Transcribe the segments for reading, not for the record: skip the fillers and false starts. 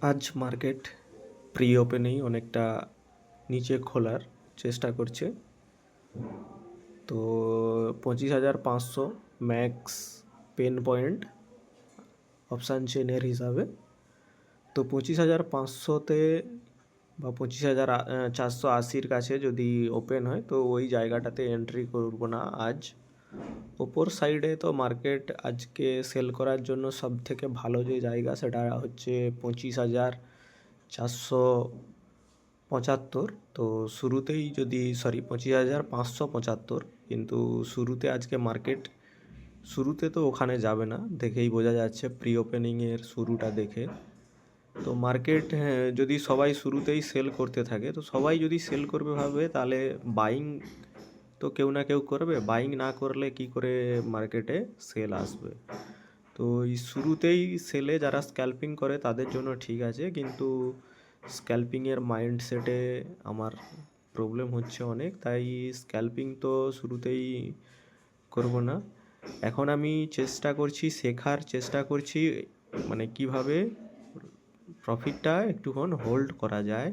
আজ market pre ওপেনেই অনেকটা নিচে খোলার চেষ্টা করছে। তো 25,500 ম্যাক্স পেন পয়েন্ট অপশান চেনের হিসাবে। তো 25,500-তে বা 25,480-র কাছে যদি ওপেন হয় তো ওই জায়গাটাতে এন্ট্রি করব না আজ। ওপর সাইডে তো মার্কেট আজকে সেল করার জন্য সবথেকে ভালো যে জায়গা সেটা হচ্ছে 25,475। তো শুরুতেই যদি 25,575, কিন্তু শুরুতে আজকে মার্কেট শুরুতে তো ওখানে যাবে না, দেখেই বোঝা যাচ্ছে প্রি ওপেনিংয়ের শুরুটা দেখে। তো মার্কেট যদি সবাই শুরুতেই সেল করতে থাকে, তো সবাই যদি সেল করবে ভাবে তাহলে বাইং তো কেউ না কেউ করবে। বাইং না করলে কি করে মার্কেটে সেল আসবে? তো এই শুরুতেই সেলে যারা স্ক্যাল্পিং করে তাদের জন্য ঠিক আছে, কিন্তু স্ক্যাল্পিংয়ের মাইন্ডসেটে আমার প্রবলেম হচ্ছে অনেক, তাই স্ক্যাল্পিং তো শুরুতেই করব না। এখন আমি শেখার চেষ্টা করছি মানে কিভাবে প্রফিটটা একটুক্ষণ হোল্ড করা যায়।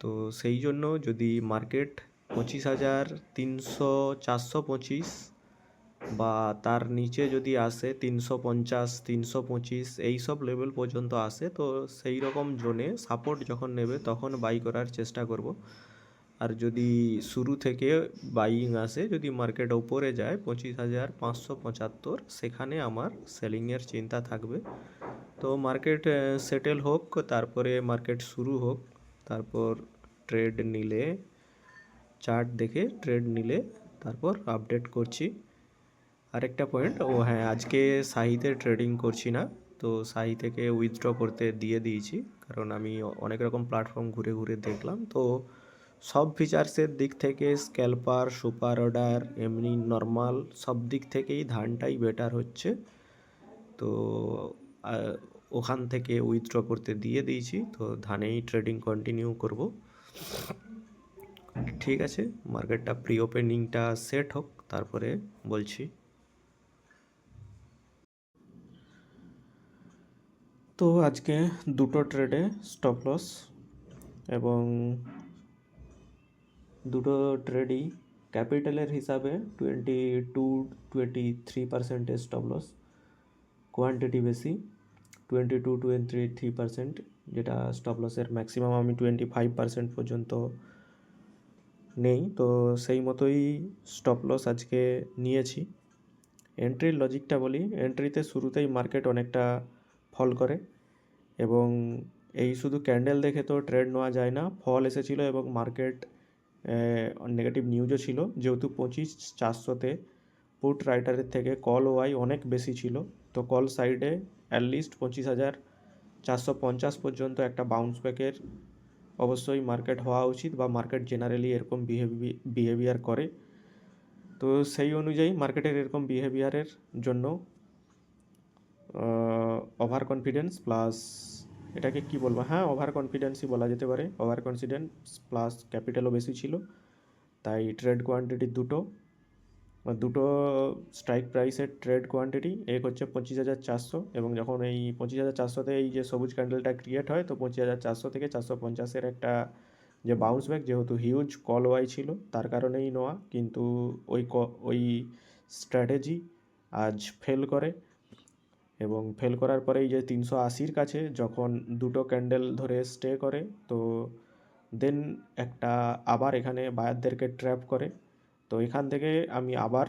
তো সেই জন্য যদি মার্কেট 25,300 425 বা তার নিচে যদি আসে 350 325 এইসব লেভেল পর্যন্ত আসে, তো সেই রকম জোনে সাপোর্ট যখন নেবে তখন বাই করার চেষ্টা করব। আর যদি শুরু থেকে বাইং আসে, যদি মার্কেট ওপরে যায় 25,575, সেখানে আমার সেলিংয়ের চিন্তা থাকবে। তো মার্কেট সেটেল হোক, তারপরে মার্কেট শুরু হোক, তারপর ট্রেড নিলে, চার্ট দেখে ট্রেড নিলে তারপর আপডেট করছি। আরেকটা পয়েন্ট, হ্যাঁ, আজকে শাহিতে ট্রেডিং করছি না। তো শাহি থেকে উইথড্র করতে দিয়ে দিয়েছি, কারণ আমি অনেক রকম প্ল্যাটফর্ম ঘুরে ঘুরে দেখলাম। তো সব ফিচার্সের দিক থেকে স্ক্যাল্পার, সুপার অর্ডার, এমনি নর্মাল সব দিক থেকেই ধানটাই বেটার হচ্ছে। তো ওখান থেকে উইথড্র করতে দিয়ে দিয়েছি, তো ধানেই ট্রেডিং কন্টিনিউ করব। ঠিক আছে, মার্কেটটা প্রি ওপেনিংটা সেট হোক, তারপরে বলছি। তো আজকে দুটো ট্রেডে স্টপ লস, এবং দুটো ট্রেডই ক্যাপিটালের হিসাবে 22-23% স্টপ লস, কোয়ান্টিটি বেশি 22-23%, যেটা স্টপ লসের ম্যাক্সিমাম আমি 25% পর্যন্ত নেই। তো সেই মতোই স্টপ লস আজকে নিয়েছি। এন্ট্রির লজিকটা বলি, এন্ট্রিতে শুরুতেই মার্কেট অনেকটা ফল করে, এবং এই শুধু ক্যান্ডেল দেখে তো ট্রেড নেওয়া যায় না। ফল এসেছিল এবং মার্কেট নেগেটিভ নিউজও ছিল, যেহেতু 25,400-তে পুট রাইটারের থেকে কল ওয়াই অনেক বেশি ছিল। তো কল সাইডে অ্যাটলিস্ট 25,450 পর্যন্ত একটা বাউন্স ব্যাকের অবশ্যই মার্কেট হওয়া উচিত, বা মার্কেট জেনারেলি এরকম বিহেভিয়ার করে। তো সেই অনুযায়ী মার্কেটের এরকম বিহেভিয়ারের জন্য ওভার কনফিডেন্স প্লাস, এটাকে কি বলবো, হ্যাঁ ওভার কনফিডেন্সই বলা যেতে পারে, ওভার কনফিডেন্স প্লাস ক্যাপিটালও বেশি ছিল। তাই ট্রেড কোয়ান্টিটি দুটো দুটো স্ট্রাইক প্রাইসের ট্রেড কোয়ান্টিটি, এক হচ্ছে 25,400, এবং যখন এই 25,400-তে এই যে সবুজ ক্যান্ডেলটা ক্রিয়েট হয়, তো 25,400 থেকে 450-এর একটা যে বাউন্স ব্যাক, যেহেতু হিউজ কল ওয়াই ছিল তার কারণেই নেওয়া, কিন্তু ওই স্ট্র্যাটেজি আজ ফেল করে। এবং ফেল করার পরে এই যে 380-র কাছে যখন দুটো ক্যান্ডেল ধরে স্টে করে, তো দেন একটা আবার এখানে বায়ারদেরকে ট্র্যাপ করে। তো এখান থেকে আমি আবার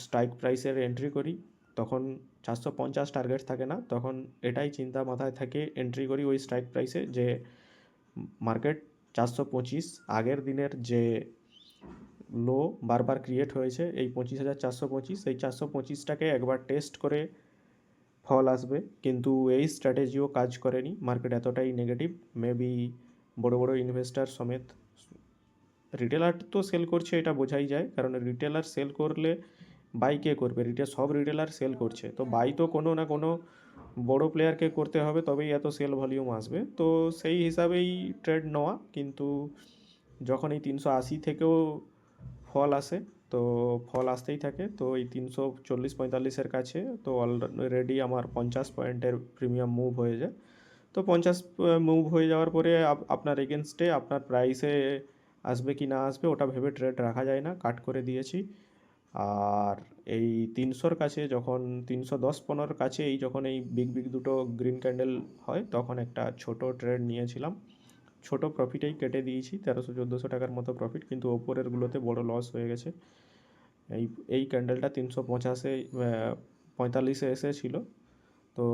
স্ট্রাইক প্রাইসের এন্ট্রি করি, তখন 450 টার্গেট থাকে না, তখন এটাই চিন্তা মাথায় থাকে, এন্ট্রি করি ওই স্ট্রাইক প্রাইসে যে মার্কেট 425 আগের দিনের যে লো বারবার ক্রিয়েট হয়েছে এই 25,425, এই 425টাকে একবার টেস্ট করে ফল আসবে। কিন্তু এই স্ট্র্যাটেজিও কাজ করেনি, মার্কেট এতটাই নেগেটিভ। মেবি বড় বড় ইনভেস্টার সমেত, রিটেলার তো সেল করছে এটা বোঝাই যায়, কারণ রিটেলার সেল করলে বাই কে করবে? সব রিটেলার সেল করছে, তো বাই তো কোনো না কোনো বড় প্লেয়ারকে করতে হবে, তবেই এত সেল ভলিউম আসবে। তো সেই হিসাবেই ট্রেড নেওয়া, কিন্তু যখন এই 380 থেকেও ফল আসে, তো ফল আসতেই থাকে, তো এই 340-45-এর কাছে তো অলরেডি আমার 50 পয়েন্টের প্রিমিয়াম মুভ হয়ে যায়। তো 50 মুভ হয়ে যাওয়ার পরে আপনার এগেনস্টে আপনার প্রাইসে আসবে কি না আসবে ওটা ভেবে ট্রেড রাখা যায় না, কাট করে দিয়েছি। আর এই 300-র কাছে যখন 310-15 কাছে এই যখন এই বিগ বিগ দুটো গ্রিন ক্যান্ডেল হয় তখন একটা ছোট ট্রেড নিয়েছিলাম, ছোট প্রফিটেই কেটে দিয়েছি, 1300-1400 টাকার মতো প্রফিট, কিন্তু ওপরেরগুলোতে বড় লস হয়ে গেছে। এই এই ক্যান্ডেলটা 350-এ 45-এ এসেছিল। তো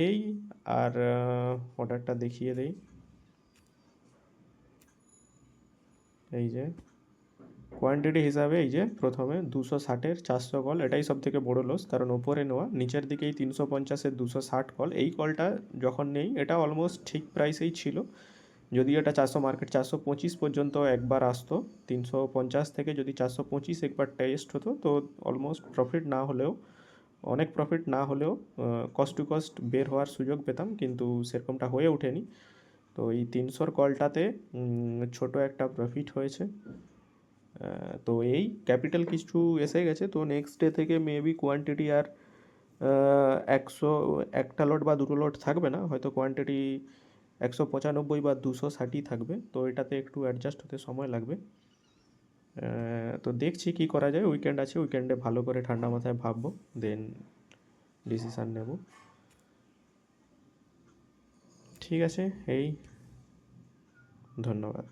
এই আর অর্ডারটা দেখিয়ে দেই। এই যে কোয়ান্টিটি হিসাবে এই যে প্রথমে 260-এর 400 কল, এটাই সব থেকে বড়ো লস, কারণ ওপরে নেওয়া, নিচের দিকেই 350-এর 260 কল। এই কলটা যখন নেই এটা অলমোস্ট ঠিক প্রাইসেই ছিল, যদি এটা 400 মার্কেট 425 পর্যন্ত একবার আসতো, 350 থেকে যদি 425 একবার টেস্ট হতো তো অলমোস্ট প্রফিট না হলেও, অনেক প্রফিট না হলেও কস্ট টু কস্ট বের হওয়ার সুযোগ পেতাম, কিন্তু সেরকমটা হয়ে ওঠেনি। তো এই 300-র কলটাতে ছোট একটা প্রফিট হয়েছে। তো এই ক্যাপিটাল কিছু এসে গেছে, তো নেক্সট ডে থেকে মেবি কোয়ান্টিটি আর 100 একটা লট বা দুটো লট থাকবে না, হয়তো কোয়ান্টিটি 195 বা 260ই থাকবে। তো এটাতে একটু অ্যাডজাস্ট হতে সময় লাগবে। তো দেখছি কি করা যায়, উইকেন্ড আছে, উইকেন্ডে ভালো করে ঠান্ডা মাথায় ভাববো, দেন ডিসিশান নেব। ঠিক আছে, এই ধন্যবাদ।